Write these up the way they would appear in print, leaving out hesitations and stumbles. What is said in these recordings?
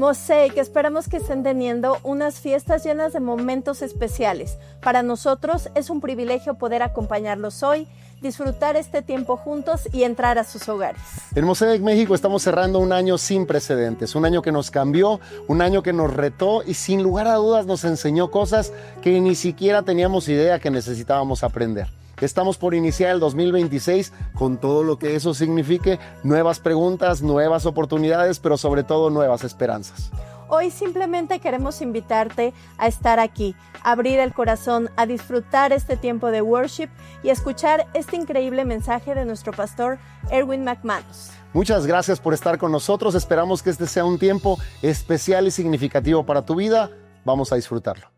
Mosaic, esperamos que estén teniendo unas fiestas llenas de momentos especiales. Para nosotros es un privilegio poder acompañarlos hoy, disfrutar este tiempo juntos y entrar a sus hogares. En Mosaic México estamos cerrando un año sin precedentes, un año que nos cambió, un año que nos retó y sin lugar a dudas nos enseñó cosas que ni siquiera teníamos idea que necesitábamos aprender. Estamos por iniciar el 2026 con todo lo que eso signifique, nuevas preguntas, nuevas oportunidades, pero sobre todo nuevas esperanzas. Hoy simplemente queremos invitarte a estar aquí, a abrir el corazón, a disfrutar este tiempo de worship y escuchar este increíble mensaje de nuestro pastor Erwin McManus. Muchas gracias por estar con nosotros, esperamos que este sea un tiempo especial y significativo para tu vida. Vamos a disfrutarlo.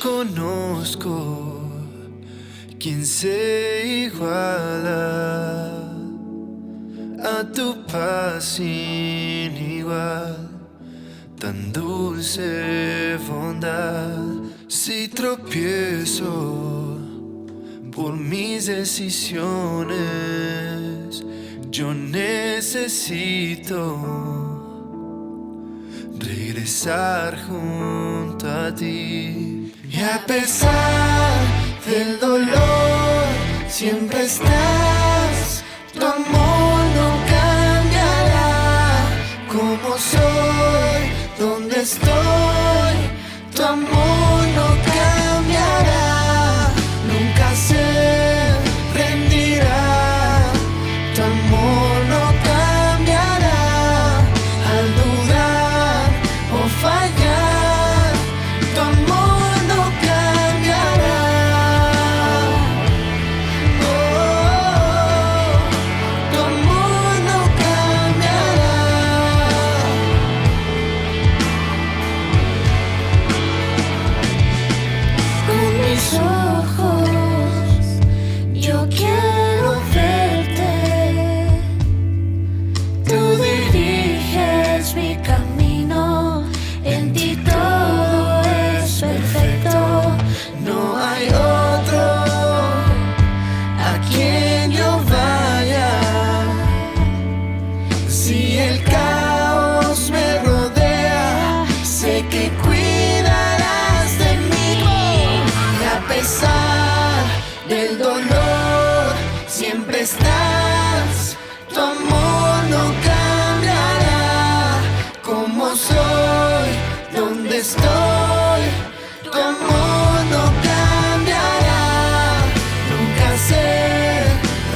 Conozco quien se iguala a tu paz sin igual, tan dulce bondad. Si tropiezo por mis decisiones, yo necesito regresar junto a ti. Y a pesar del dolor, siempre estás. Tu amor no cambiará. Como soy, donde estoy, tu amor no cambiará. Nunca se rendirá. Tu amor no cambiará. Al dudar o fallar, tu amor estás, tu amor no cambiará. Como soy, donde estoy, tu amor no cambiará. Nunca se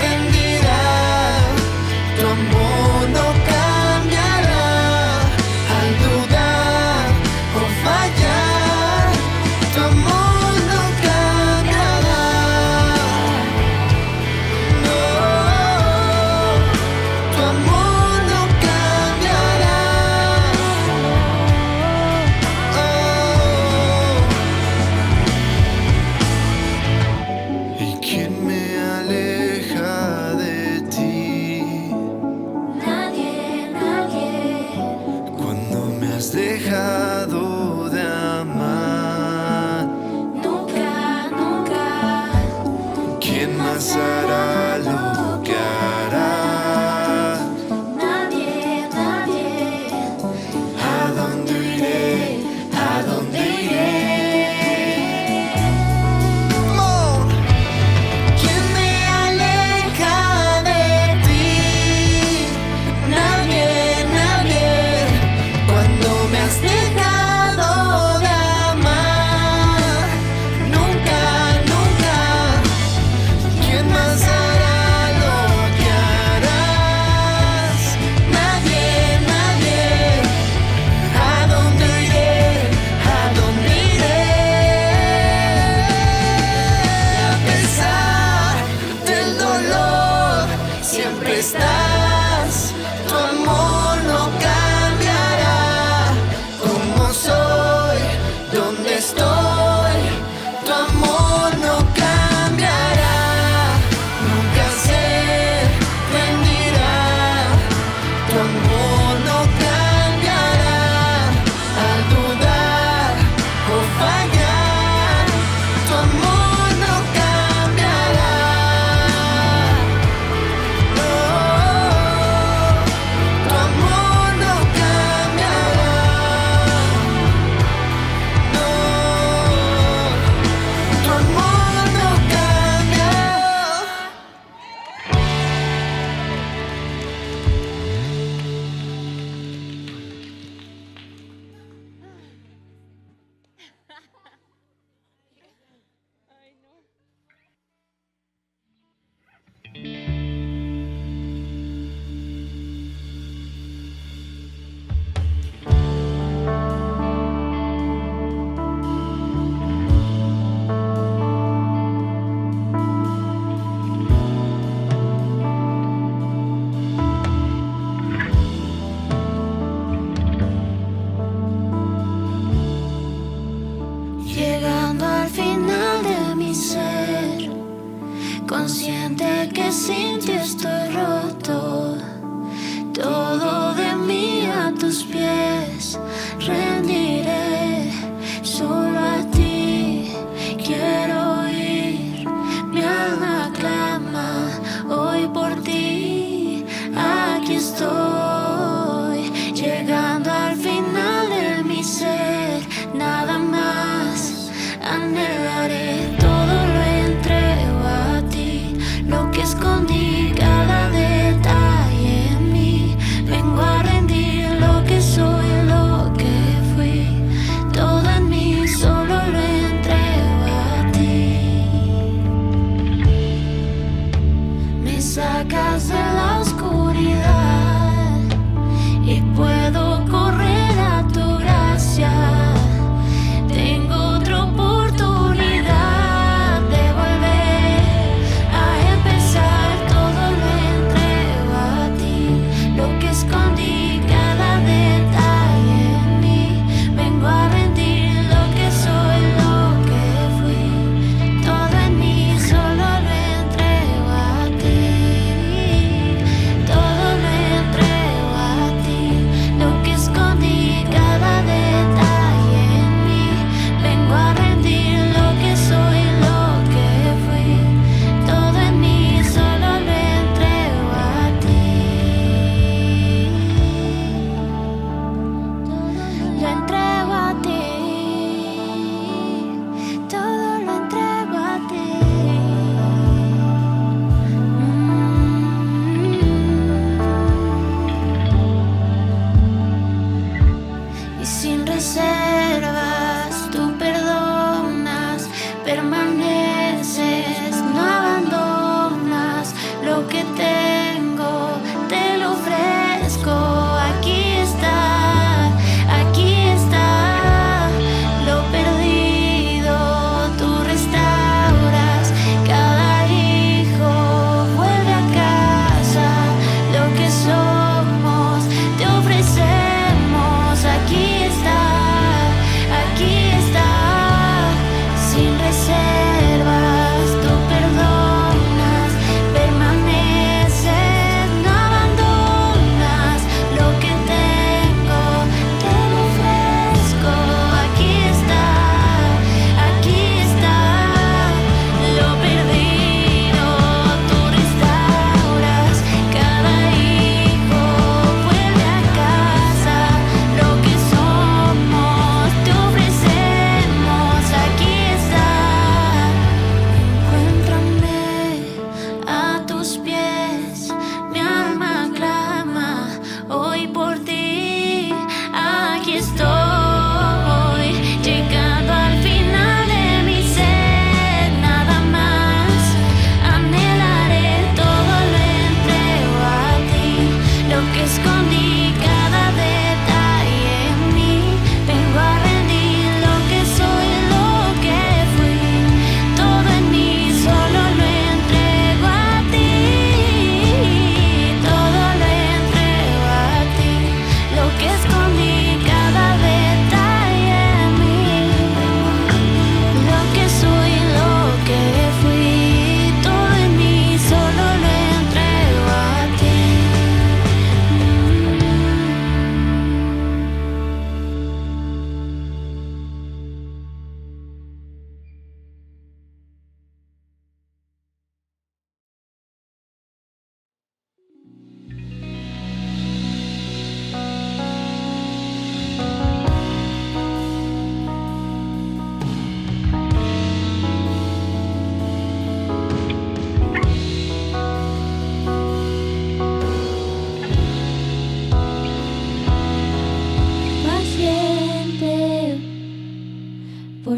rendirá. Tu amor no cambiará. Al dudar o fallar, tu amor no cambiará. No. has dejado de amar. Nunca, nunca. ¿Quién más hará lo que hará? Nadie, nadie. ¿A dónde iré? ¿A dónde iré? ¿Quién me aleja de ti? Nadie, nadie. Cuando me has dejado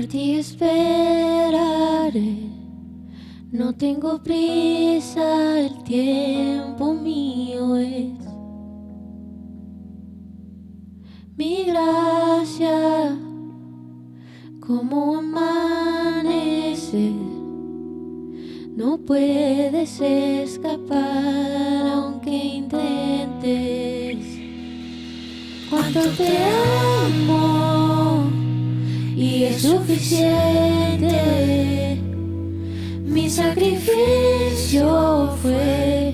Por ti esperaré, no tengo prisa, el tiempo mío es. Mi gracia, como amanecer, no puedes escapar aunque intentes. Cuánto te amo y es suficiente. Mi sacrificio fue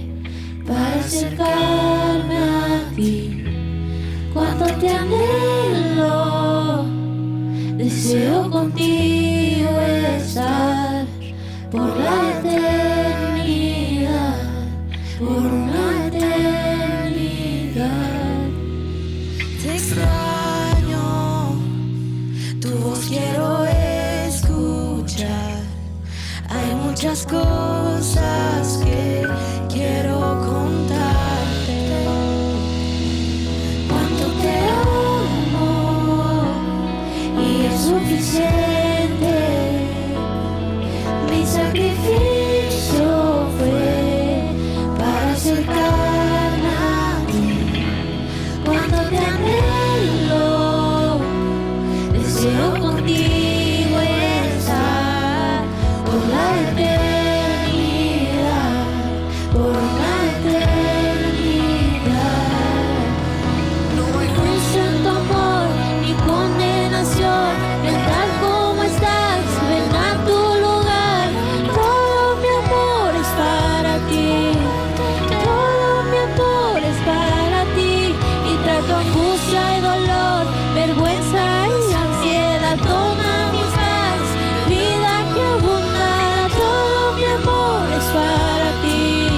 para acercarme a ti. Cuánto te anhelo, deseo contigo estar por la eternidad, por una eternidad. Te extraño, tu voz quiero escuchar. Hay muchas cosas que quiero contarte. Cuánto te amo y es suficiente. Mi sacrificio fue para acercarme a ti. Cuando te anhelo, deseo contigo estar por la eternidad, por la eternidad. No hay juicio en tu amor ni condenación, ven tal como estás, ven a tu lugar. Todo mi amor es para ti, todo mi amor es para ti. Y trato angustia y dolor, vergüenza y ansiedad, toma mi paz, vida que abunda. Todo mi amor es para ti,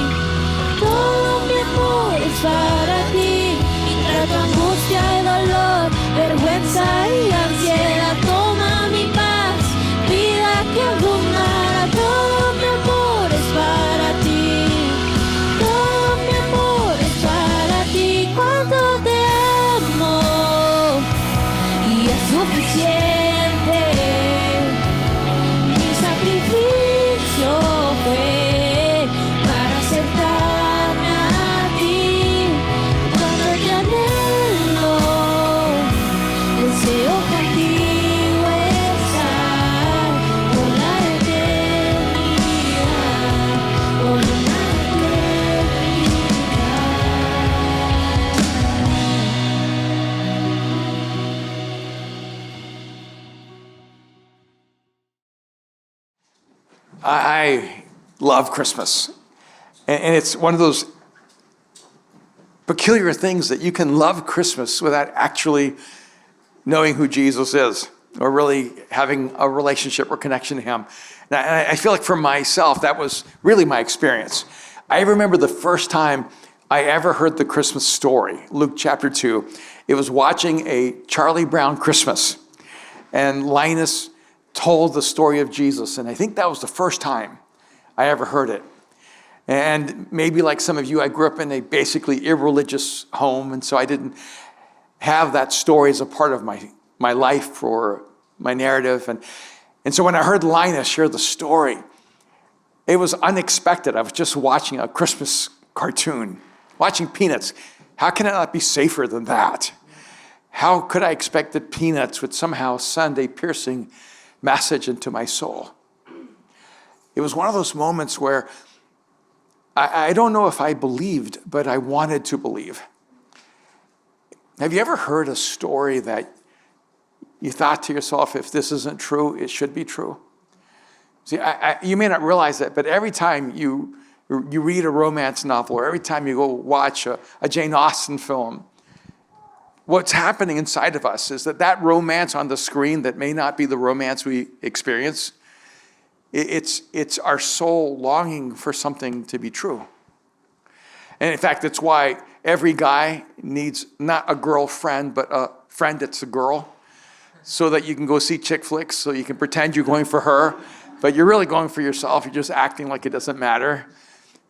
todo mi amor es para ti. Y trato angustia y dolor, vergüenza y ansiedad, toma mi paz, vida que abunda. Todo mi amor es para ti, todo mi amor es para ti. Cuánto te amo y es suficiente. Mi sacrificio fue para acercarme a ti. Cuando te anhelo, deseo contigo estar por la eternidad, por una I love Christmas. And it's one of those peculiar things that you can love Christmas without actually knowing who Jesus is or really having a relationship or connection to him. And I feel like for myself, that was really my experience. I remember the first time I ever heard the Christmas story, Luke chapter 2. It was watching a Charlie Brown Christmas. And Linus told the story of Jesus. And I think that was the first time I ever heard it. And maybe like some of you, I grew up in a basically irreligious home. And so I didn't have that story as a part of my life or my narrative. And so when I heard Linus share the story, it was unexpected. I was just watching a Christmas cartoon, watching Peanuts. How can it not be safer than that? How could I expect that Peanuts would somehow send a piercing message into my soul? It was one of those moments where I don't know if I believed, but I wanted to believe. Have you ever heard a story that you thought to yourself, if this isn't true, it should be true? See, you may not realize that, but every time you read a romance novel or every time you go watch a Jane Austen film, what's happening inside of us is that romance on the screen that may not be the romance we experience, it's our soul longing for something to be true. And in fact, that's why every guy needs not a girlfriend, but a friend that's a girl, so that you can go see chick flicks, so you can pretend you're going for her, but you're really going for yourself. You're just acting like it doesn't matter.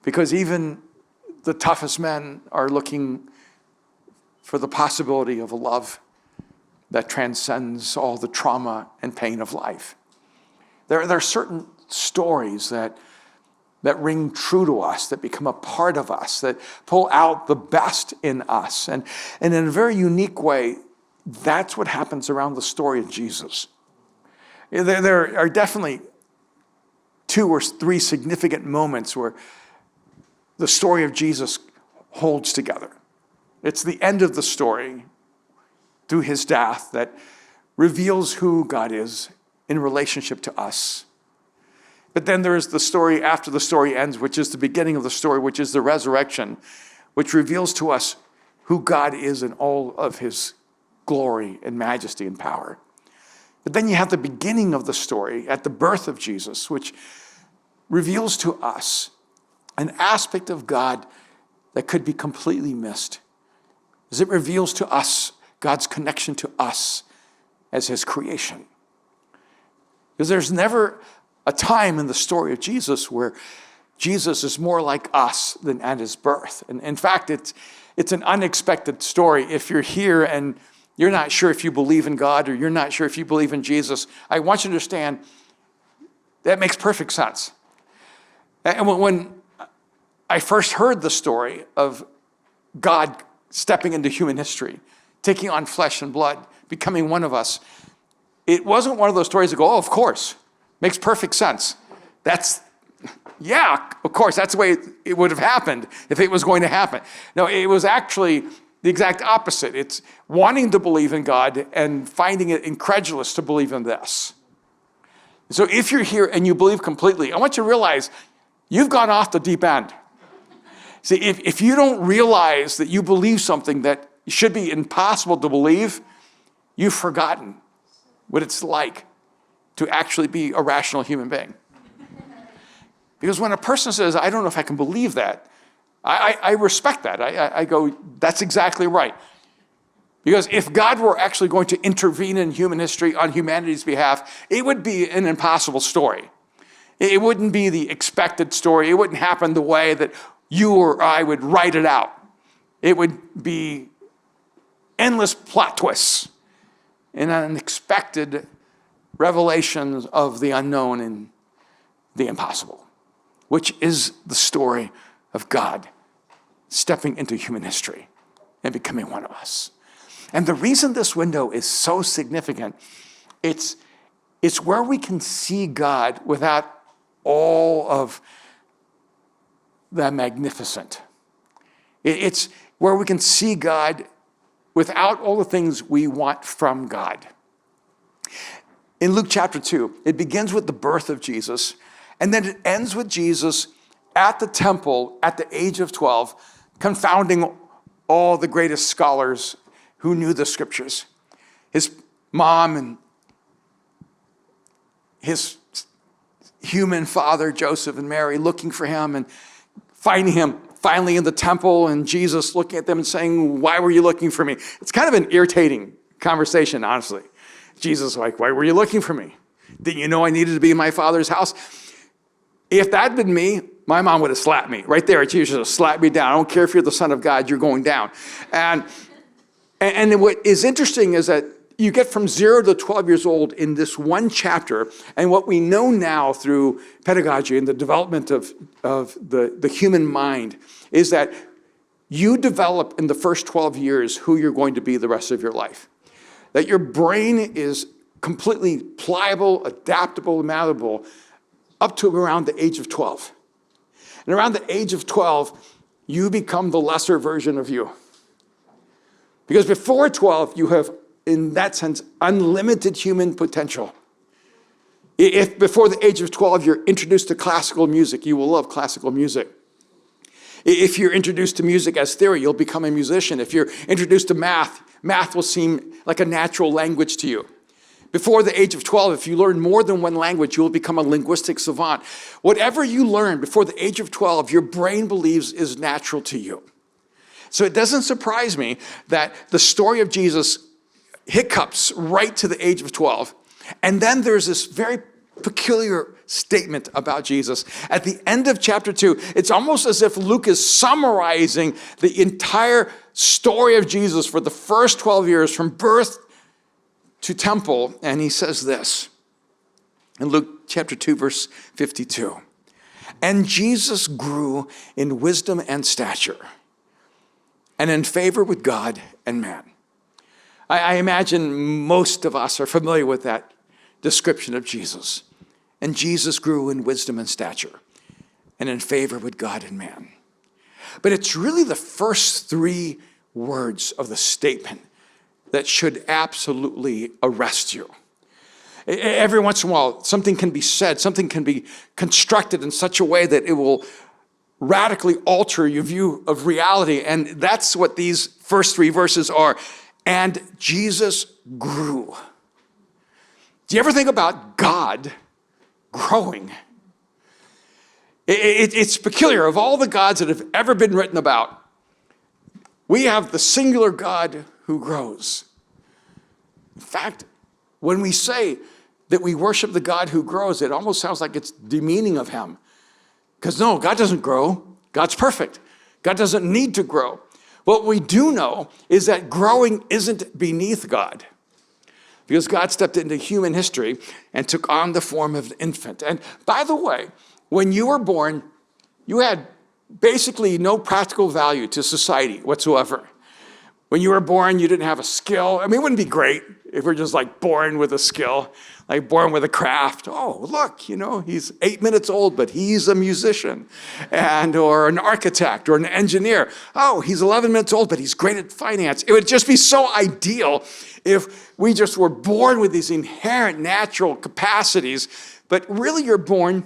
Because even the toughest men are looking for the possibility of a love that transcends all the trauma and pain of life. There are certain stories that ring true to us, that become a part of us, that pull out the best in us. And in a very unique way, that's what happens around the story of Jesus. There are definitely 2 or 3 significant moments where the story of Jesus holds together. It's the end of the story through his death that reveals who God is in relationship to us. But then there's the story after the story ends, which is the beginning of the story, which is the resurrection, which reveals to us who God is in all of his glory and majesty and power. But then you have the beginning of the story at the birth of Jesus, which reveals to us an aspect of God that could be completely missed, as it reveals to us God's connection to us as his creation. Because there's never a time in the story of Jesus where Jesus is more like us than at his birth. And in fact, it's an unexpected story. If you're here and you're not sure if you believe in God or you're not sure if you believe in Jesus, I want you to understand that makes perfect sense. And when I first heard the story of God stepping into human history, taking on flesh and blood, becoming one of us, it wasn't one of those stories that go, oh, of course, makes perfect sense. Yeah, of course, that's the way it would have happened if it was going to happen. No, it was actually the exact opposite. It's wanting to believe in God and finding it incredulous to believe in this. So if you're here and you believe completely, I want you to realize you've gone off the deep end. See, if you don't realize that you believe something that should be impossible to believe, you've forgotten what it's like to actually be a rational human being. Because when a person says, I don't know if I can believe that, I respect that. I go, that's exactly right. Because if God were actually going to intervene in human history on humanity's behalf, it would be an impossible story. It wouldn't be the expected story. It wouldn't happen the way that you or I would write it out. It would be endless plot twists and unexpected revelations of the unknown and the impossible, which is the story of God stepping into human history and becoming one of us. And the reason this window is so significant, it's where we can see God without all of the magnificent. It's where we can see God without all the things we want from God. In Luke chapter 2, it begins with the birth of Jesus, and then it ends with Jesus at the temple at the age of 12, confounding all the greatest scholars who knew the scriptures. His mom and his human father, Joseph and Mary, looking for him and finding him finally in the temple, and Jesus looking at them and saying, why were you looking for me? It's kind of an irritating conversation, honestly. Jesus is like, why were you looking for me? Didn't you know I needed to be in my Father's house? If that had been me, my mom would have slapped me. Right there, she should have slapped me down. I don't care if you're the Son of God, you're going down. And what is interesting is that you get from 0 to 12 years old in this one chapter, and what we know now through pedagogy and the development of the human mind is that you develop in the first 12 years who you're going to be the rest of your life. That your brain is completely pliable, adaptable, and malleable up to around the age of 12. And around the age of 12, you become the lesser version of you. Because before 12, you have, in that sense, unlimited human potential. If before the age of 12, you're introduced to classical music, you will love classical music. If you're introduced to music as theory, you'll become a musician. If you're introduced to math, math will seem like a natural language to you. Before the age of 12, if you learn more than one language, you will become a linguistic savant. Whatever you learn before the age of 12, your brain believes is natural to you. So it doesn't surprise me that the story of Jesus hiccups right to the age of 12. And then there's this very peculiar statement about Jesus. At the end of chapter 2, it's almost as if Luke is summarizing the entire story of Jesus for the first 12 years from birth to temple, and he says this in Luke chapter 2, verse 52. And Jesus grew in wisdom and stature, and in favor with God and man. I imagine most of us are familiar with that description of Jesus. And Jesus grew in wisdom and stature, and in favor with God and man. But it's really the first three words of the statement that should absolutely arrest you. Every once in a while, something can be said, something can be constructed in such a way that it will radically alter your view of reality. And that's what these first three verses are. And Jesus grew. Do you ever think about God growing? It's peculiar. Of all the gods that have ever been written about, we have the singular God who grows. In fact, when we say that we worship the God who grows, it almost sounds like it's demeaning of him. Because no, God doesn't grow. God's perfect. God doesn't need to grow. What we do know is that growing isn't beneath God, because God stepped into human history and took on the form of an infant. And by the way, when you were born, you had basically no practical value to society whatsoever. When you were born, you didn't have a skill. I mean, it wouldn't be great if we're just like born with a skill, like born with a craft. Oh, look, he's 8 minutes old, but he's a musician, or an architect or an engineer. Oh, he's 11 minutes old, but he's great at finance. It would just be so ideal if we just were born with these inherent natural capacities, but really you're born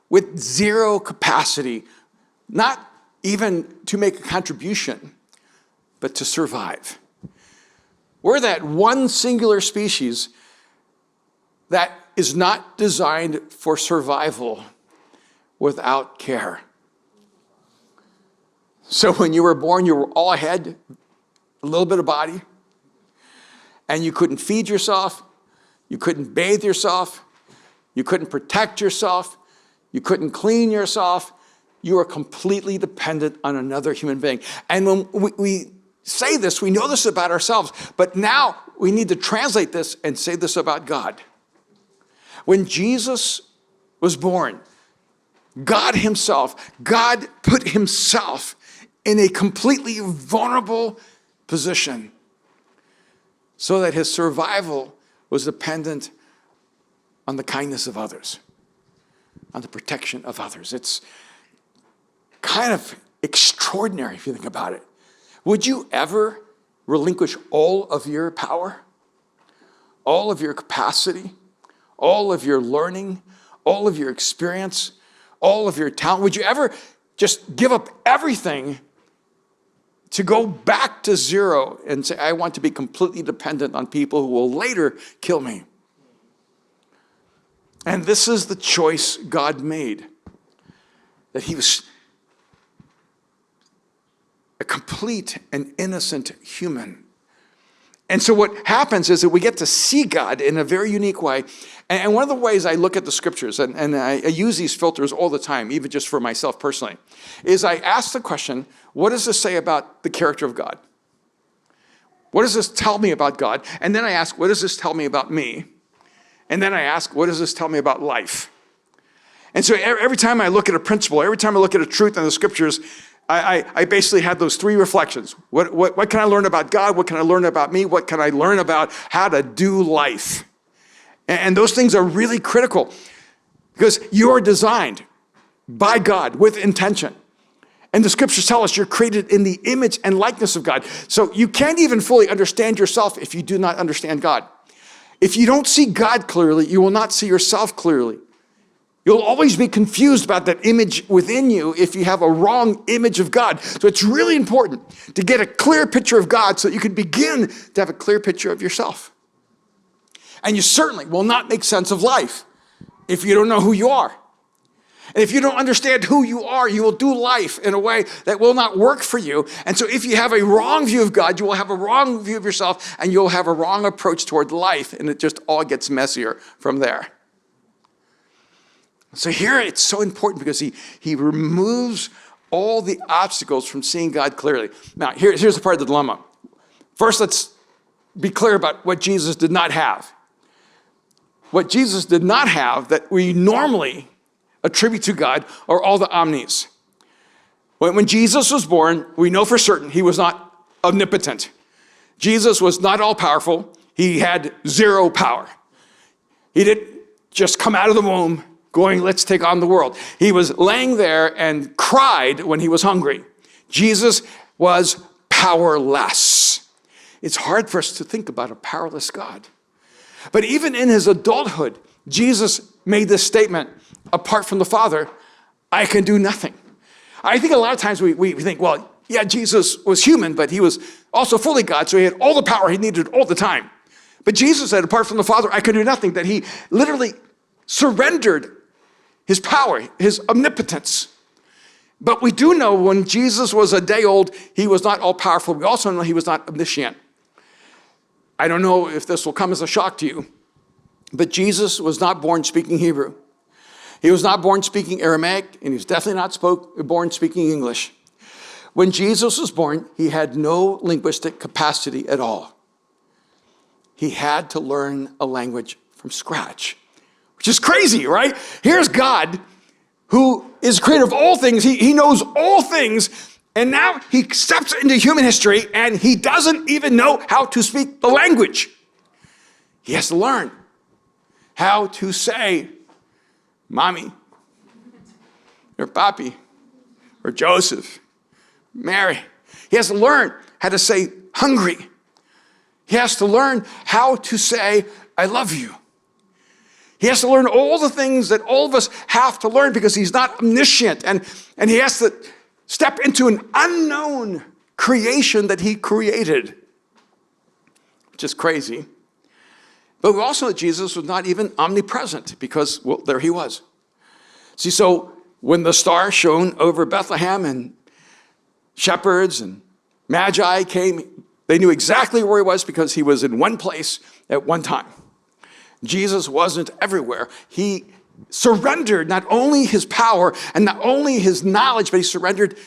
with zero capacity, not even to make a contribution, but to survive. We're that one singular species that is not designed for survival without care. So when you were born, you were all head, a little bit of body, and you couldn't feed yourself, you couldn't bathe yourself, you couldn't protect yourself, you couldn't clean yourself. You were completely dependent on another human being. And when we say this, we know this about ourselves, but now we need to translate this and say this about God. When Jesus was born, God put himself in a completely vulnerable position so that his survival was dependent on the kindness of others, on the protection of others. It's kind of extraordinary if you think about it. Would you ever relinquish all of your power, all of your capacity, all of your learning, all of your experience, all of your talent? Would you ever just give up everything to go back to zero and say, I want to be completely dependent on people who will later kill me? And this is the choice God made, that he was a complete and innocent human. And so what happens is that we get to see God in a very unique way. And one of the ways I look at the scriptures, and I use these filters all the time, even just for myself personally, is I ask the question, what does this say about the character of God? What does this tell me about God? And then I ask, what does this tell me about me? And then I ask, what does this tell me about life? And so every time I look at a principle, every time I look at a truth in the scriptures, I basically have those three reflections. What can I learn about God? What can I learn about me? What can I learn about how to do life? And those things are really critical because you are designed by God with intention. And the scriptures tell us you're created in the image and likeness of God. So you can't even fully understand yourself if you do not understand God. If you don't see God clearly, you will not see yourself clearly. You'll always be confused about that image within you if you have a wrong image of God. So it's really important to get a clear picture of God so that you can begin to have a clear picture of yourself. And you certainly will not make sense of life if you don't know who you are. And if you don't understand who you are, you will do life in a way that will not work for you. And so if you have a wrong view of God, you will have a wrong view of yourself, and you'll have a wrong approach toward life, and it just all gets messier from there. So here it's so important because he removes all the obstacles from seeing God clearly. Now, here's the part of the dilemma. First, let's be clear about what Jesus did not have. What Jesus did not have that we normally attribute to God are all the omnis. When Jesus was born, we know for certain he was not omnipotent. Jesus was not all-powerful. He had zero power. He didn't just come out of the womb going, let's take on the world. He was laying there and cried when he was hungry. Jesus was powerless. It's hard for us to think about a powerless God. But even in his adulthood, Jesus made this statement, apart from the Father, I can do nothing. I think a lot of times we think, well, yeah, Jesus was human, but he was also fully God, so he had all the power he needed all the time. But Jesus said, apart from the Father, I can do nothing, that he literally surrendered his power, his omnipotence. But we do know when Jesus was a day old, he was not all-powerful. We also know he was not omniscient. I don't know if this will come as a shock to you, but Jesus was not born speaking Hebrew. He was not born speaking Aramaic, and he was definitely not born speaking English. When Jesus was born, he had no linguistic capacity at all. He had to learn a language from scratch, which is crazy, right? Here's God, who is creator of all things. He knows all things, and now he steps into human history, and he doesn't even know how to speak the language. He has to learn how to say, Mommy, or Papi, or Joseph, Mary. He has to learn how to say hungry. He has to learn how to say, I love you. He has to learn all the things that all of us have to learn because he's not omniscient. And he has to step into an unknown creation that he created, which is crazy. But we also know that Jesus was not even omnipresent because, well, there he was. See, so when the star shone over Bethlehem and shepherds and magi came, they knew exactly where he was because he was in one place at one time. Jesus wasn't everywhere. He surrendered not only his power and not only his knowledge, but he surrendered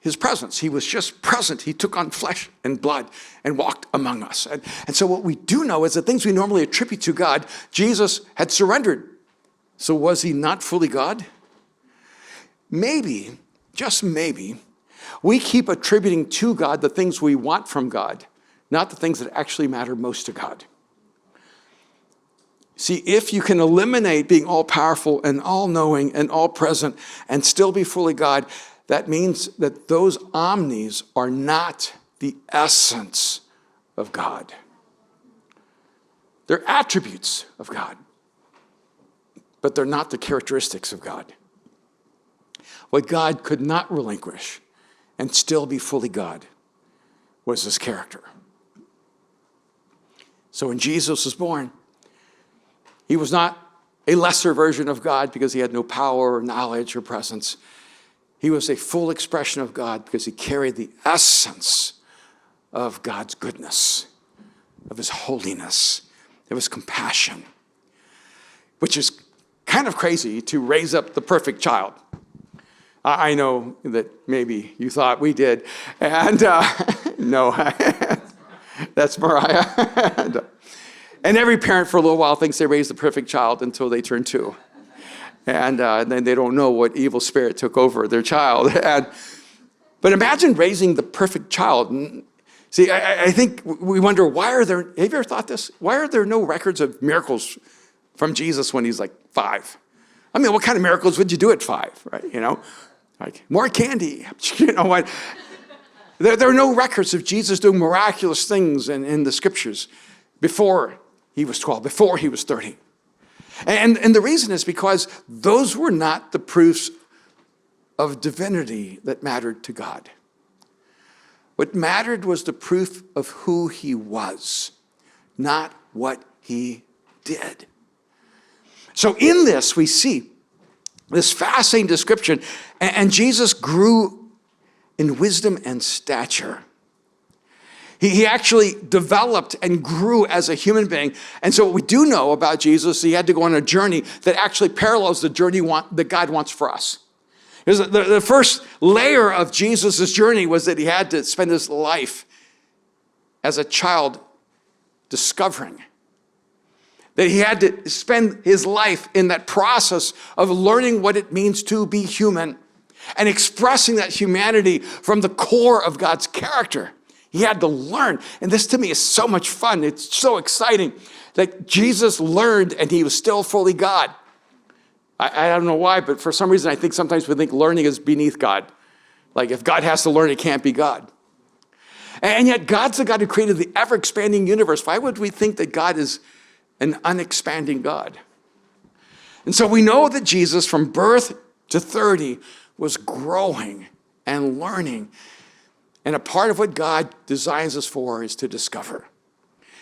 his presence. He was just present. He took on flesh and blood and walked among us. And so what we do know is the things we normally attribute to God, Jesus had surrendered. So was he not fully God? Maybe, just maybe, we keep attributing to God the things we want from God, not the things that actually matter most to God. See, if you can eliminate being all-powerful and all-knowing and all-present and still be fully God, that means that those omnis are not the essence of God. They're attributes of God, but they're not the characteristics of God. What God could not relinquish and still be fully God was his character. So when Jesus was born, he was not a lesser version of God because he had no power or knowledge or presence. He was a full expression of God because he carried the essence of God's goodness, of his holiness, of his compassion, which is kind of crazy to raise up the perfect child. I know that maybe you thought we did, and no, that's Mariah. And every parent for a little while thinks they raised the perfect child until they turn 2. And then they don't know what evil spirit took over their child. But imagine raising the perfect child. See, I think we wonder, have you ever thought this? Why are there no records of miracles from Jesus when he's like 5? I mean, what kind of miracles would you do at 5, right? You know, like more candy, you know what? There are no records of Jesus doing miraculous things in the scriptures before he was 12, before he was 30. And the reason is because those were not the proofs of divinity that mattered to God. What mattered was the proof of who he was, not what he did. So in this, we see this fascinating description, and Jesus grew in wisdom and stature. He actually developed and grew as a human being. And so what we do know about Jesus, he had to go on a journey that actually parallels the journey that God wants for us. Because the first layer of Jesus' journey was that he had to spend his life as a child discovering. That he had to spend his life in that process of learning what it means to be human and expressing that humanity from the core of God's character. He had to learn. And this to me is so much fun. It's so exciting that Jesus learned and he was still fully God. I don't know why, but for some reason I think sometimes we think learning is beneath God. Like if God has to learn, it can't be God. And yet God's the God who created the ever-expanding universe. Why would we think that God is an unexpanding God? And so we know that Jesus from birth to 30 was growing and learning. And a part of what God designs us for is to discover.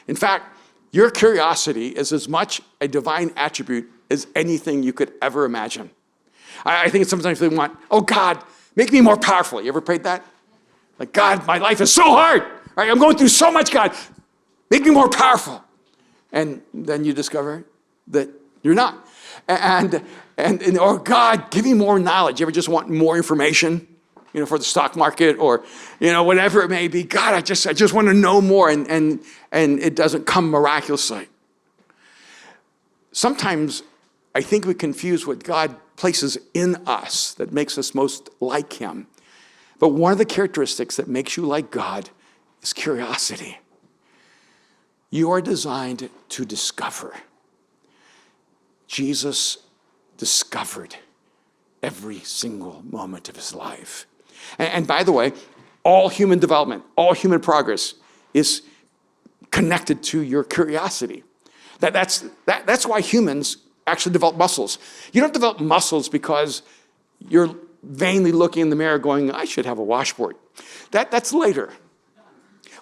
In fact, your curiosity is as much a divine attribute as anything you could ever imagine. I think sometimes we want, oh God, make me more powerful. You ever prayed that? Like, God, my life is so hard. Right? I'm going through so much, God. Make me more powerful. And then you discover that you're not. And or God, give me more knowledge. You ever just want more information, for the stock market or, whatever it may be. God, I just want to know more. And it doesn't come miraculously. Sometimes I think we confuse what God places in us that makes us most like him. But one of the characteristics that makes you like God is curiosity. You are designed to discover. Jesus discovered every single moment of his life. And by the way, all human development, all human progress is connected to your curiosity. That's why humans actually develop muscles. You don't develop muscles because you're vainly looking in the mirror going, I should have a washboard. That's later.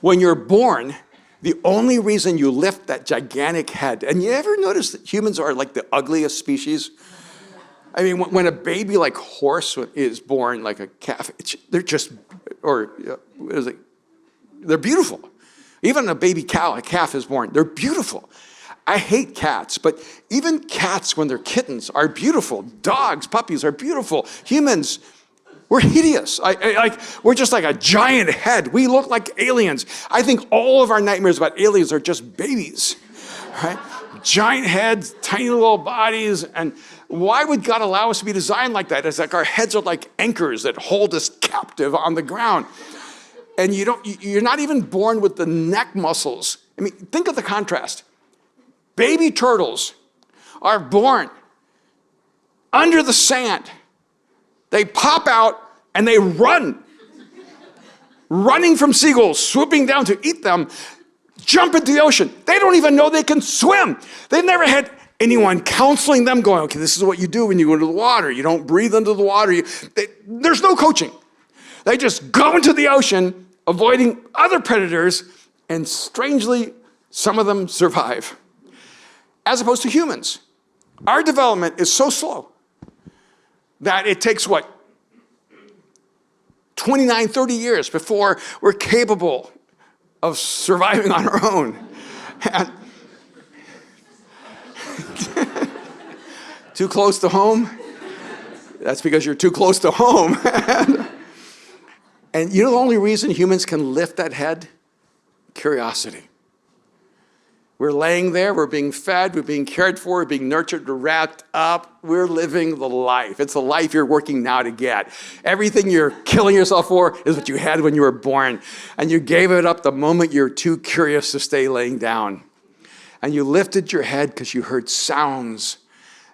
When you're born, the only reason you lift that gigantic head, and you ever notice that humans are like the ugliest species? I mean, when a baby like horse is born, like a calf, they're just, they're beautiful. Even a baby cow, a calf is born, they're beautiful. I hate cats, but even cats when they're kittens are beautiful. Dogs, puppies are beautiful. Humans, we're hideous. We're just like a giant head. We look like aliens. I think all of our nightmares about aliens are just babies, right? Giant heads, tiny little bodies. And why would God allow us to be designed like that? It's like our heads are like anchors that hold us captive on the ground. And you're not even born with the neck muscles. I mean, think of the contrast. Baby turtles are born under the sand. They pop out and they run. Running from seagulls, swooping down to eat them, jump into the ocean. They don't even know they can swim. They've never had anyone counseling them going, okay, this is what you do when you go into the water. You don't breathe into the water. There's no coaching. They just go into the ocean, avoiding other predators, and strangely, some of them survive. As opposed to humans. Our development is so slow that it takes, 29, 30 years before we're capable of surviving on our own. And too close to home? That's because you're too close to home. And the only reason humans can lift that head? Curiosity. We're laying there, we're being fed, we're being cared for, we're being nurtured, we're wrapped up. We're living the life. It's the life you're working now to get. Everything you're killing yourself for is what you had when you were born. And you gave it up the moment you're too curious to stay laying down. And you lifted your head because you heard sounds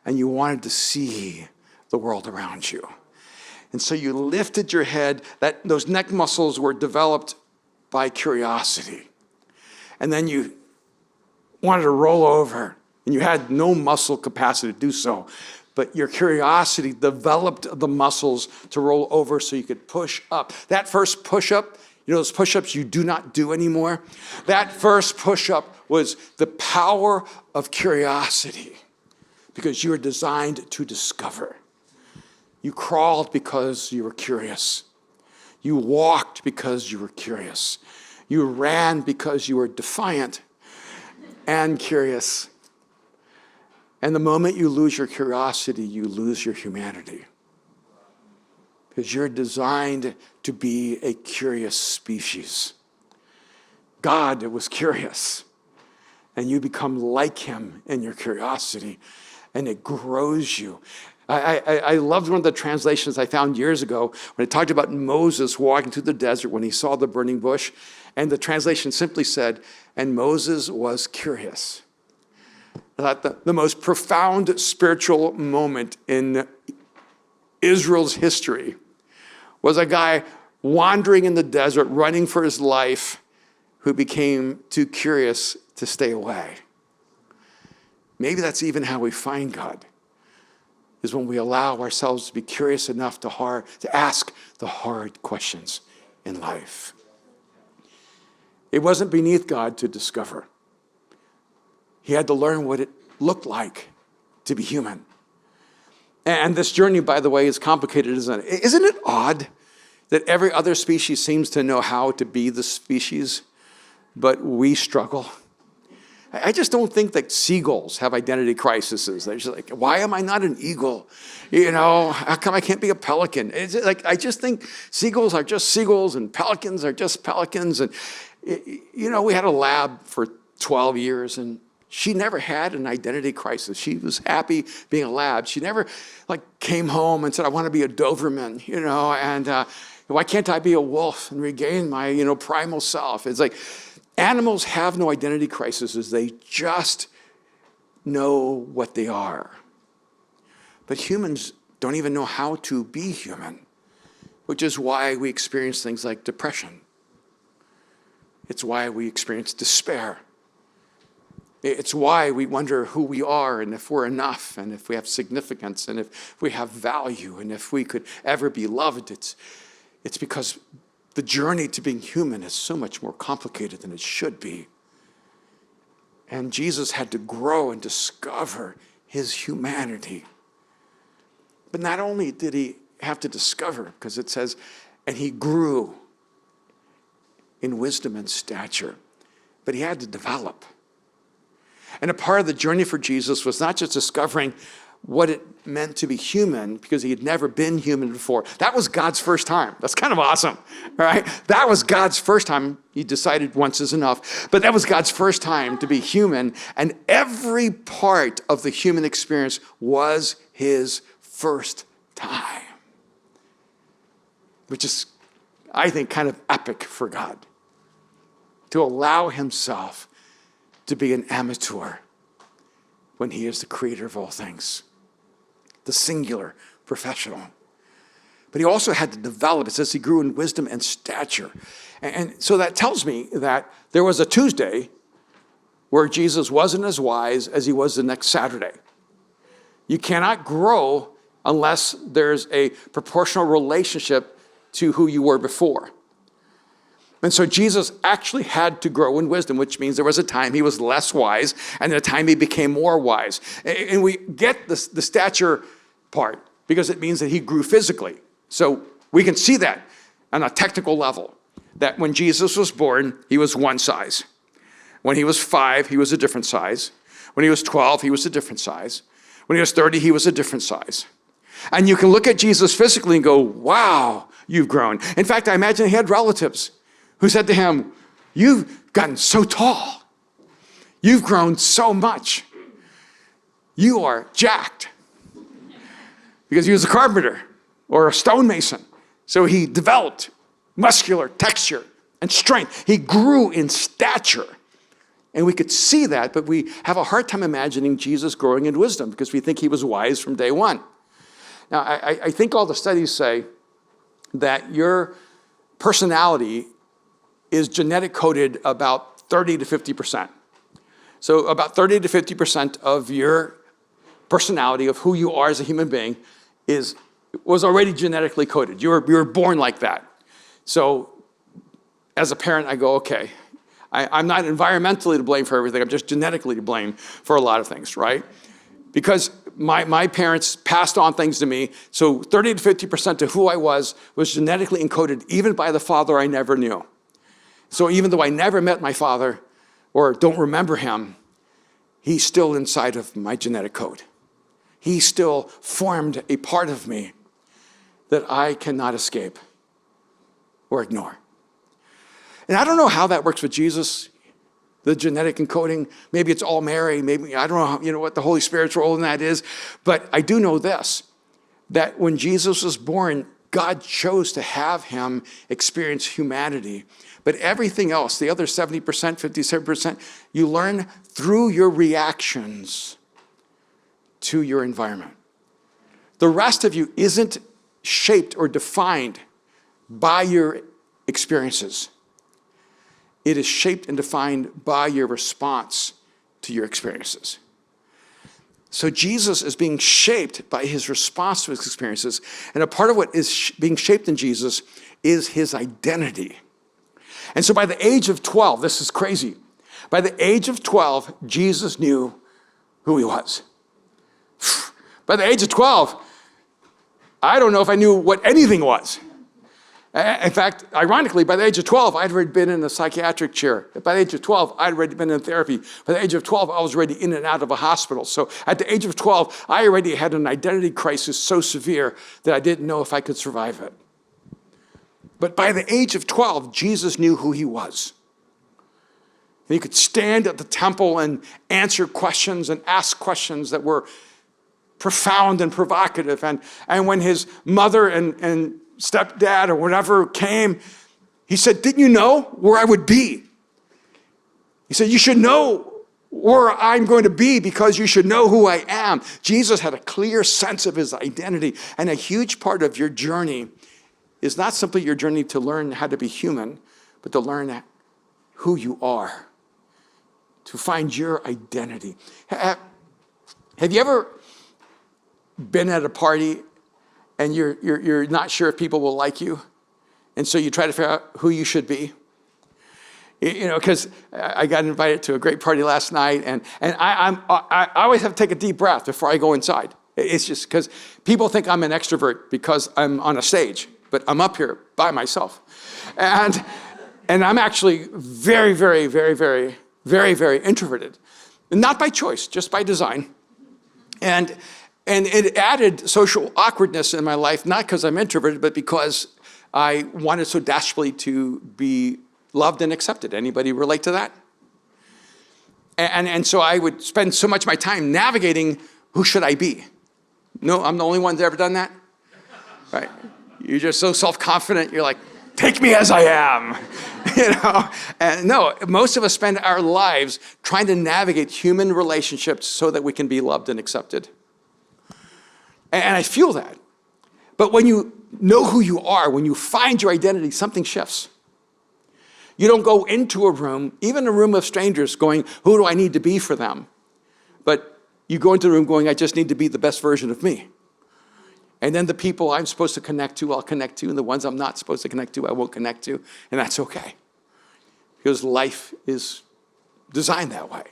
and you wanted to see the world around you. And so you lifted your head. Those neck muscles were developed by curiosity. And then you wanted to roll over, and you had no muscle capacity to do so. But your curiosity developed the muscles to roll over so you could push up. That first push-up, those push-ups you do not do anymore? That first push-up was the power of curiosity because you were designed to discover. You crawled because you were curious. You walked because you were curious. You ran because you were defiant and curious. And the moment you lose your curiosity, you lose your humanity. Because you're designed to be a curious species. God was curious. and you become like him in your curiosity, and it grows you. I loved one of the translations I found years ago when it talked about Moses walking through the desert when he saw the burning bush. And the translation simply said, and Moses was curious. I thought the most profound spiritual moment in Israel's history was a guy wandering in the desert, running for his life, who became too curious to stay away. Maybe that's even how we find God, is when we allow ourselves to be curious enough to ask the hard questions in life. It wasn't beneath God to discover. He had to learn what it looked like to be human. And this journey, by the way, is complicated, isn't it? Isn't it odd that every other species seems to know how to be the species, but we struggle? I just don't think that seagulls have identity crises. They're just like, why am I not an eagle? You know, how come I can't be a pelican? It's like, I just think seagulls are just seagulls and pelicans are just pelicans. And, you know, we had a lab for 12 years and she never had an identity crisis. She was happy being a lab. She never came home and said, I want to be a Doberman, you know, and why can't I be a wolf and regain my, primal self? It's like, animals have no identity crises. They just know what they are. But humans don't even know how to be human, which is why we experience things like depression. It's why we experience despair. It's why we wonder who we are and if we're enough and if we have significance and if we have value and if we could ever be loved. It's because the journey to being human is so much more complicated than it should be. And Jesus had to grow and discover his humanity. But not only did he have to discover, because it says, and he grew in wisdom and stature, but he had to develop. And a part of the journey for Jesus was not just discovering what it meant to be human, because he had never been human before. That was God's first time. That's kind of awesome, right? That was God's first time. He decided once is enough. But that was God's first time to be human, and every part of the human experience was his first time, which is, I think, kind of epic for God, to allow himself to be an amateur when he is the creator of all things, the singular professional. But he also had to develop. It says he grew in wisdom and stature. And so that tells me that there was a Tuesday where Jesus wasn't as wise as he was the next Saturday. You cannot grow unless there's a proportional relationship to who you were before. And so Jesus actually had to grow in wisdom, which means there was a time he was less wise and a time he became more wise. And we get the stature part because it means that he grew physically. So we can see that on a technical level, that when Jesus was born, he was one size. When he was 5, he was a different size. When he was 12, he was a different size. When he was 30, he was a different size. And you can look at Jesus physically and go, wow, you've grown. In fact, I imagine he had relatives who said to him, you've gotten so tall. You've grown so much. You are jacked. Because he was a carpenter or a stonemason. So he developed muscular texture and strength. He grew in stature. And we could see that, but we have a hard time imagining Jesus growing in wisdom because we think he was wise from day one. Now, I think all the studies say that your personality is genetic coded about 30 to 50%. So about 30 to 50% of your personality, of who you are as a human being, was already genetically coded. You were born like that. So as a parent, I go, okay, I'm not environmentally to blame for everything. I'm just genetically to blame for a lot of things, right? Because my parents passed on things to me. So 30 to 50% of who I was genetically encoded, even by the father I never knew. So even though I never met my father or don't remember him, he's still inside of my genetic code. He still formed a part of me that I cannot escape or ignore. And I don't know how that works with Jesus. the genetic encoding. Maybe it's all Mary. Maybe, I don't know, what the Holy Spirit's role in that is. But I do know this, that when Jesus was born, God chose to have him experience humanity. But everything else, the other 70%, 57%, you learn through your reactions to your environment. The rest of you isn't shaped or defined by your experiences. It is shaped and defined by your response to your experiences. So Jesus is being shaped by his response to his experiences. And a part of what is being shaped in Jesus is his identity. And so by the age of 12, this is crazy. By the age of 12, Jesus knew who he was. By the age of 12, I don't know if I knew what anything was. In fact, ironically, by the age of 12, I'd already been in a psychiatric chair. By the age of 12, I'd already been in therapy. By the age of 12, I was already in and out of a hospital. So at the age of 12, I already had an identity crisis so severe that I didn't know if I could survive it. But by the age of 12, Jesus knew who he was. And he could stand at the temple and answer questions and ask questions that were profound and provocative. And when his mother and stepdad or whatever came, he said, didn't you know where I would be? He said, you should know where I'm going to be because you should know who I am. Jesus had a clear sense of his identity, and a huge part of your journey is not simply your journey to learn how to be human, but to learn who you are, to find your identity. Have you ever been at a party and you're not sure if people will like you, and so you try to figure out who you should be? Because I got invited to a great party last night, and I always have to take a deep breath before I go inside. It's just because people think I'm an extrovert because I'm on a stage, but I'm up here by myself. And I'm actually very, very, very, very, very, very introverted. And not by choice, just by design. And it added social awkwardness in my life, not because I'm introverted, but because I wanted so desperately to be loved and accepted. Anybody relate to that? And so I would spend so much of my time navigating, who should I be? No, I'm the only one that's ever done that? Right? You're just so self-confident, you're like, take me as I am. And no, most of us spend our lives trying to navigate human relationships so that we can be loved and accepted. And I feel that. But when you know who you are, when you find your identity, something shifts. You don't go into a room, even a room of strangers, going, who do I need to be for them? But you go into the room going, I just need to be the best version of me. And then the people I'm supposed to connect to, I'll connect to, and the ones I'm not supposed to connect to, I won't connect to, and that's okay. Because life is designed that way.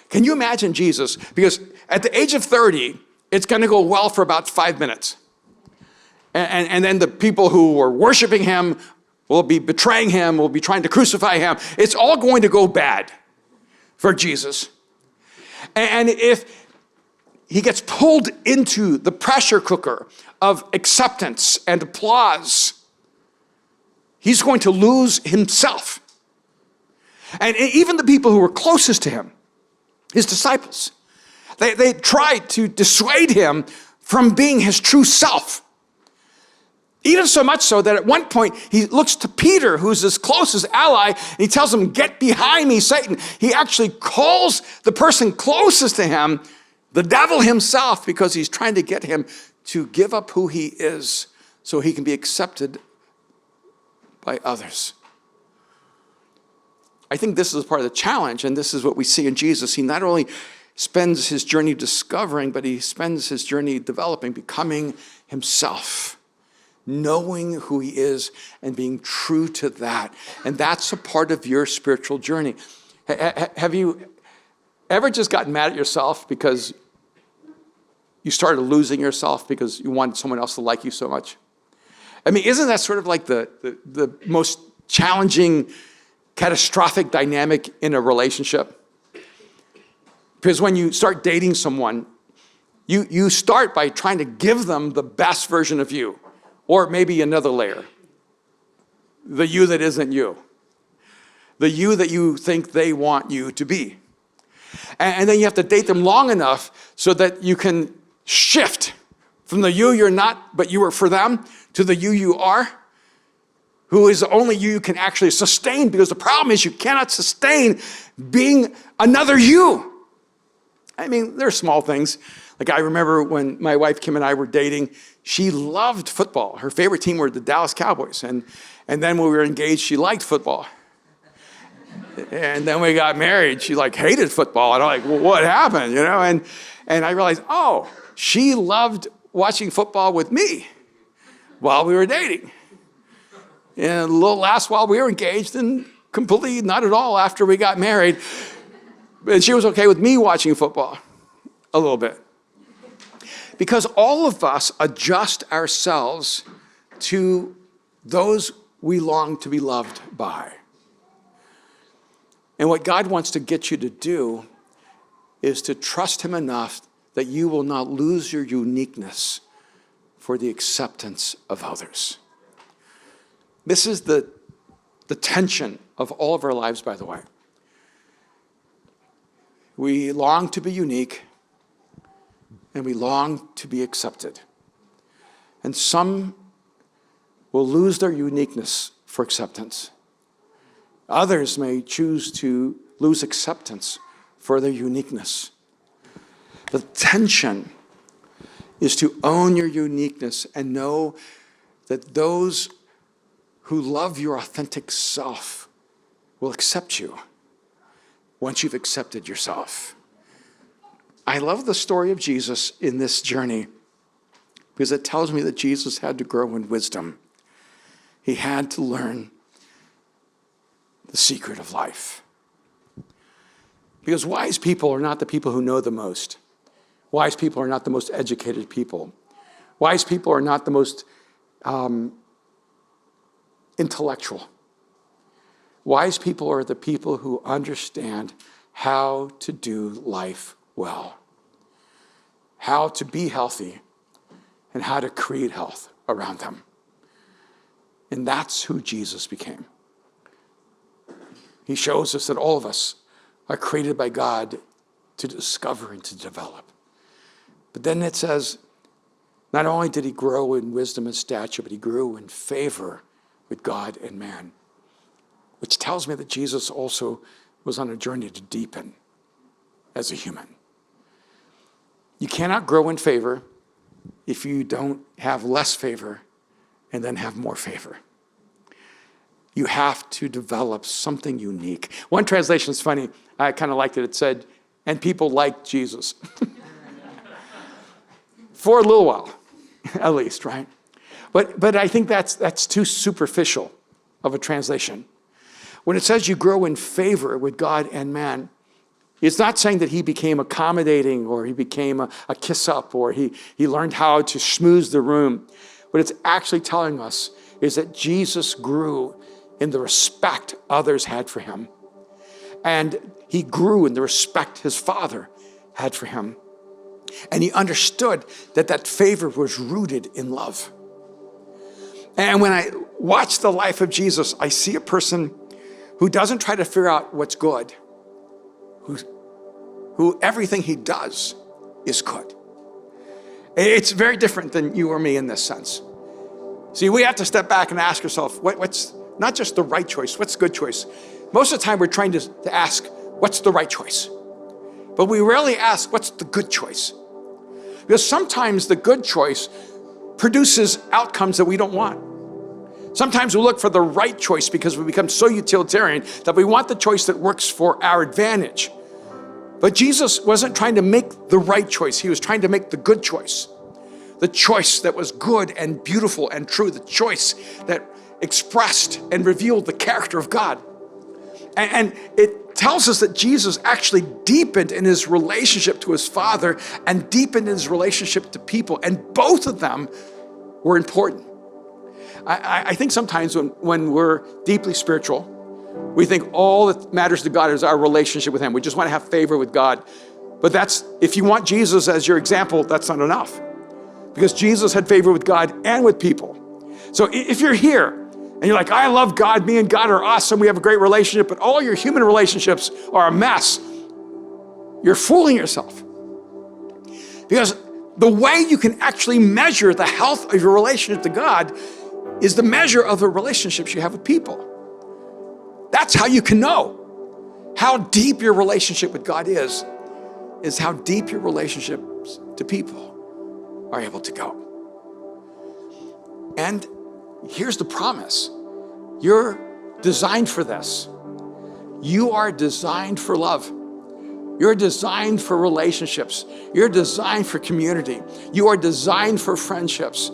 Can you imagine Jesus? Because at the age of 30, it's going to go well for about 5 minutes. And then the people who were worshiping him will be betraying him, will be trying to crucify him. It's all going to go bad for Jesus. And if he gets pulled into the pressure cooker of acceptance and applause, he's going to lose himself. And even the people who were closest to him, his disciples, they tried to dissuade him from being his true self. Even so much so that at one point he looks to Peter, who's his closest ally, and he tells him, get behind me, Satan. He actually calls the person closest to him the devil himself, because he's trying to get him to give up who he is so he can be accepted by others. I think this is part of the challenge, and this is what we see in Jesus. He not only spends his journey discovering, but he spends his journey developing, becoming himself, knowing who he is and being true to that. And that's a part of your spiritual journey. Have you ever just gotten mad at yourself because you started losing yourself because you wanted someone else to like you so much? I mean, isn't that sort of like the most challenging, catastrophic dynamic in a relationship? Because when you start dating someone, you start by trying to give them the best version of you, or maybe another layer, the you that isn't you. the you that you think they want you to be. And then you have to date them long enough so that you can shift from the you you're not, but you are for them, to the you are, who is the only you can actually sustain, because the problem is you cannot sustain being another you. I mean, there are small things. Like I remember when my wife Kim and I were dating, she loved football. Her favorite team were the Dallas Cowboys. And then when we were engaged, she liked football. And then we got married, she like hated football. And I'm like, well, what happened? You know, and I realized, oh, she loved watching football with me while we were dating. And a little last while we were engaged, and completely not at all after we got married. And she was okay with me watching football a little bit. Because all of us adjust ourselves to those we long to be loved by. And what God wants to get you to do is to trust him enough that you will not lose your uniqueness for the acceptance of others. This is the tension of all of our lives, by the way. We long to be unique, and we long to be accepted. And some will lose their uniqueness for acceptance. Others may choose to lose acceptance for their uniqueness. The tension is to own your uniqueness and know that those who love your authentic self will accept you once you've accepted yourself. I love the story of Jesus in this journey because it tells me that Jesus had to grow in wisdom. He had to learn the secret of life. Because wise people are not the people who know the most. Wise people are not the most educated people. Wise people are not the most intellectual. Wise people are the people who understand how to do life well, how to be healthy, and how to create health around them. And that's who Jesus became. He shows us that all of us are created by God to discover and to develop. But then it says, not only did he grow in wisdom and stature, but he grew in favor with God and man, which tells me that Jesus also was on a journey to deepen as a human. You cannot grow in favor if you don't have less favor and then have more favor. You have to develop something unique. One translation is funny. I kind of liked it. It said, and people liked Jesus. For a little while, at least, right? But I think that's too superficial of a translation. When it says you grow in favor with God and man, it's not saying that he became accommodating or he became a kiss-up or he learned how to schmooze the room. What it's actually telling us is that Jesus grew in the respect others had for him. And he grew in the respect his Father had for him. And he understood that that favor was rooted in love. And when I watch the life of Jesus, I see a person who doesn't try to figure out what's good, who everything he does is good. It's very different than you or me in this sense. See, we have to step back and ask ourselves, what's not just the right choice, what's the good choice? Most of the time we're trying to ask, what's the right choice? But we rarely ask, what's the good choice? Because sometimes the good choice produces outcomes that we don't want. Sometimes we look for the right choice because we become so utilitarian that we want the choice that works for our advantage. But Jesus wasn't trying to make the right choice. He was trying to make the good choice. The choice that was good and beautiful and true. The choice that expressed and revealed the character of God. And it tells us that Jesus actually deepened in his relationship to his Father and deepened in his relationship to people. And both of them were important. I think sometimes when we're deeply spiritual, we think all that matters to God is our relationship with him. We just want to have favor with God. But if you want Jesus as your example, that's not enough. Because Jesus had favor with God and with people. So if you're here And you're like, I love God, me and God are awesome, we have a great relationship, but all your human relationships are a mess. You're fooling yourself. Because the way you can actually measure the health of your relationship to God is the measure of the relationships you have with people. That's how you can know how deep your relationship with God is how deep your relationships to people are able to go. And here's the promise. You're designed for this. You are designed for love. You're designed for relationships. You're designed for community. You are designed for friendships.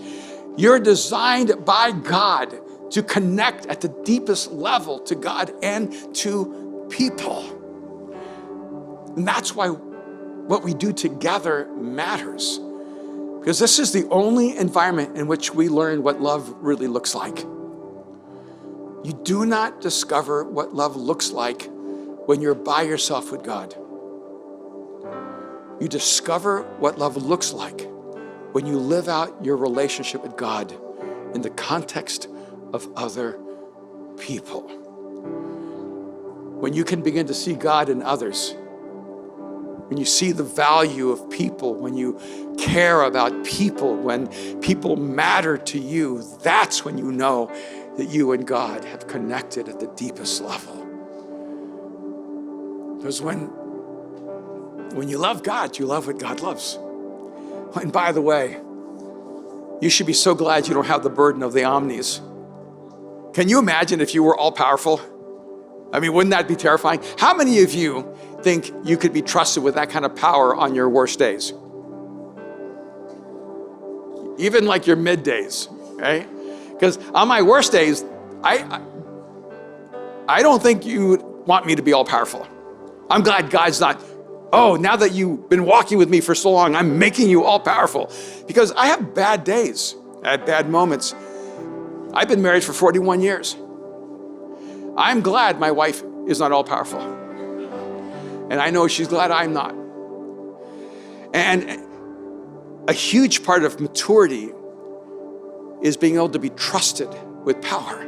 You're designed by God to connect at the deepest level to God and to people. And that's why what we do together matters. Because this is the only environment in which we learn what love really looks like. You do not discover what love looks like when you're by yourself with God. You discover what love looks like when you live out your relationship with God in the context of other people. When you can begin to see God in others, when you see the value of people, when you care about people, when people matter to you, that's when you know that you and God have connected at the deepest level. Because when you love God, you love what God loves. And by the way, you should be so glad you don't have the burden of the omnis. Can you imagine if you were all powerful? I mean, wouldn't that be terrifying? How many of you think you could be trusted with that kind of power on your worst days? Even like your middays, right? Because on my worst days, I don't think you would want me to be all powerful. I'm glad God's not, oh, now that you've been walking with me for so long, I'm making you all powerful. Because I have bad days, I have bad moments. I've been married for 41 years. I'm glad my wife is not all powerful. And I know she's glad I'm not. And a huge part of maturity is being able to be trusted with power.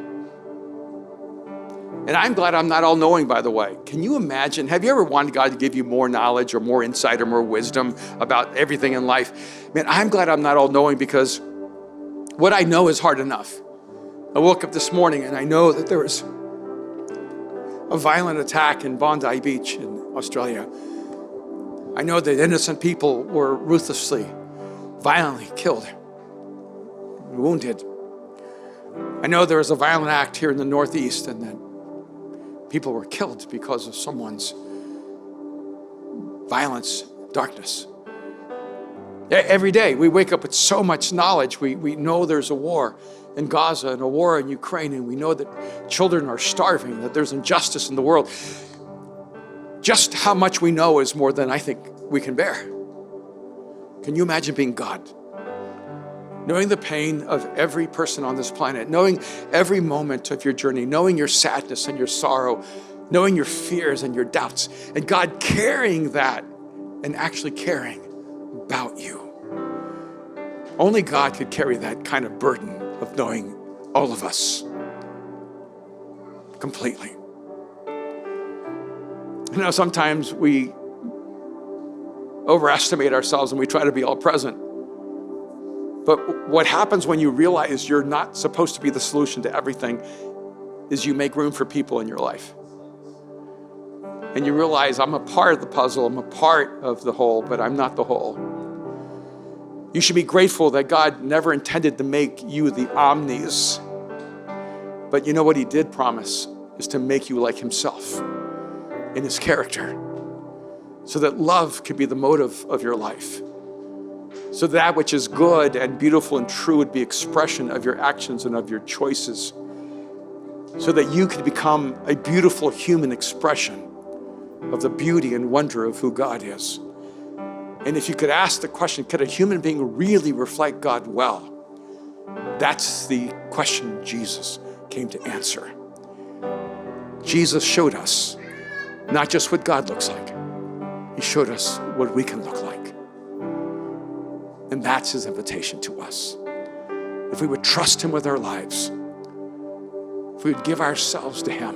And I'm glad I'm not all-knowing, by the way. Can you imagine, have you ever wanted God to give you more knowledge or more insight or more wisdom about everything in life? Man, I'm glad I'm not all-knowing, because what I know is hard enough. I woke up this morning and I know that there was a violent attack in Bondi Beach in Australia. I know that innocent people were ruthlessly, violently killed, wounded. I know there was a violent act here in the Northeast and that people were killed because of someone's violence, darkness. Every day we wake up with so much knowledge. We know there's a war in Gaza and a war in Ukraine, and we know that children are starving, that there's injustice in the world. Just how much we know is more than I think we can bear. Can you imagine being God? Knowing the pain of every person on this planet, knowing every moment of your journey, knowing your sadness and your sorrow, knowing your fears and your doubts, and God carrying that and actually caring about you. Only God could carry that kind of burden of knowing all of us completely. You know, sometimes we overestimate ourselves and we try to be all present. But what happens when you realize you're not supposed to be the solution to everything is you make room for people in your life. And you realize, I'm a part of the puzzle, I'm a part of the whole, but I'm not the whole. You should be grateful that God never intended to make you the omnis. But you know what he did promise is to make you like himself in his character, so that love could be the motive of your life. So that which is good and beautiful and true would be expression of your actions and of your choices. So that you could become a beautiful human expression of the beauty and wonder of who God is. And if you could ask the question, could a human being really reflect God well? That's the question Jesus came to answer. Jesus showed us not just what God looks like, he showed us what we can look like. And that's his invitation to us. If we would trust him with our lives, if we would give ourselves to him,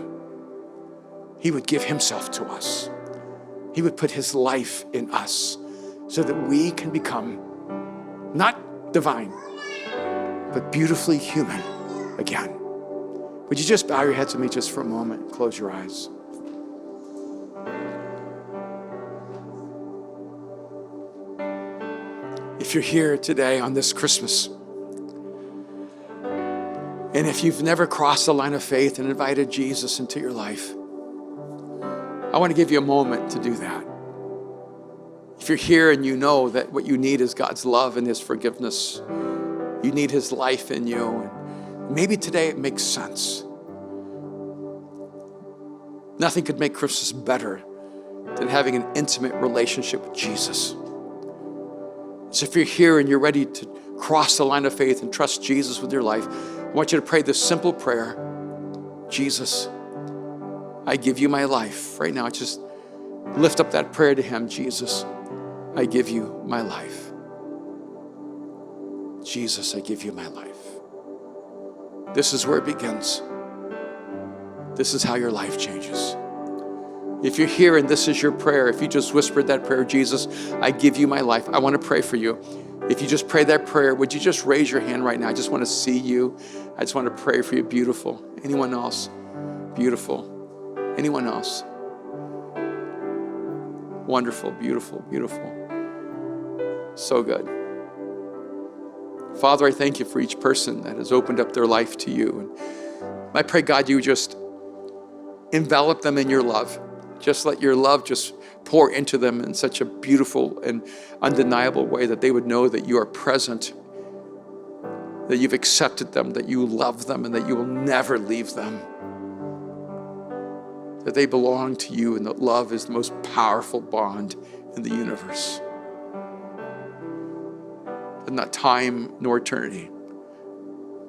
he would give himself to us. He would put his life in us so that we can become not divine, but beautifully human again. Would you just bow your heads with me just for a moment? Close your eyes. If you're here today on this Christmas, and if you've never crossed the line of faith and invited Jesus into your life, I want to give you a moment to do that. If you're here and you know that what you need is God's love and his forgiveness, you need his life in you, and maybe today it makes sense. Nothing could make Christmas better than having an intimate relationship with Jesus. So if you're here and you're ready to cross the line of faith and trust Jesus with your life, I want you to pray this simple prayer. Jesus, I give you my life. Right now, just lift up that prayer to him. Jesus, I give you my life. Jesus, I give you my life. This is where it begins. This is how your life changes. If you're here and this is your prayer, if you just whispered that prayer, Jesus, I give you my life, I want to pray for you. If you just pray that prayer, would you just raise your hand right now? I just want to see you. I just want to pray for you. Beautiful. Anyone else? Beautiful. Anyone else? Wonderful, beautiful, beautiful. So good. Father, I thank you for each person that has opened up their life to you. And I pray, God, you just envelop them in your love. Just let your love just pour into them in such a beautiful and undeniable way that they would know that you are present, that you've accepted them, that you love them, and that you will never leave them. That they belong to you and that love is the most powerful bond in the universe. And not time nor eternity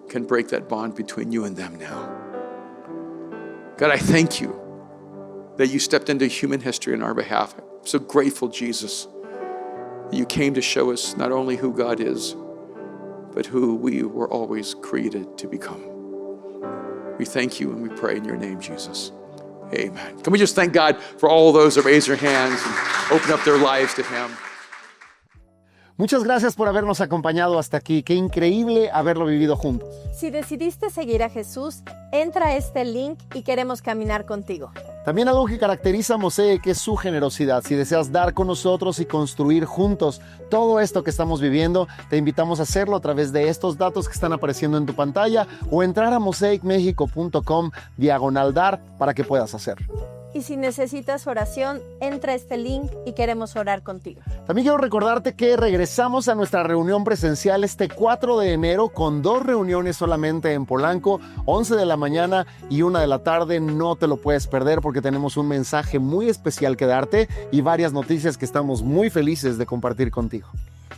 can break that bond between you and them now. God, I thank you that you stepped into human history on our behalf. I'm so grateful, Jesus, that you came to show us not only who God is, but who we were always created to become. We thank you and we pray in your name, Jesus. Amen. Can we just thank God for all those that raise their hands and open up their lives to him? Muchas gracias por habernos acompañado hasta aquí. Qué increíble haberlo vivido juntos. Si decidiste seguir a Jesús, entra a este link y queremos caminar contigo. También algo que caracteriza a Mosaic es su generosidad. Si deseas dar con nosotros y construir juntos todo esto que estamos viviendo, te invitamos a hacerlo a través de estos datos que están apareciendo en tu pantalla o entrar a mosaicmexico.com/dar para que puedas hacerlo. Y si necesitas oración, entra a este link y queremos orar contigo. También quiero recordarte que regresamos a nuestra reunión presencial este 4 de enero con 2 reuniones solamente en Polanco, 11 de la mañana y 1 de la tarde. No te lo puedes perder porque tenemos un mensaje muy especial que darte y varias noticias que estamos muy felices de compartir contigo.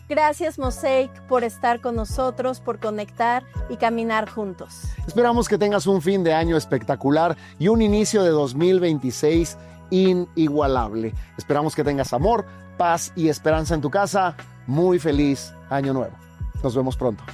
Gracias, Mosaic, por estar con nosotros, por conectar y caminar juntos. Esperamos que tengas un fin de año espectacular y un inicio de 2026 inigualable. Esperamos que tengas amor, paz y esperanza en tu casa. Muy feliz año nuevo. Nos vemos pronto.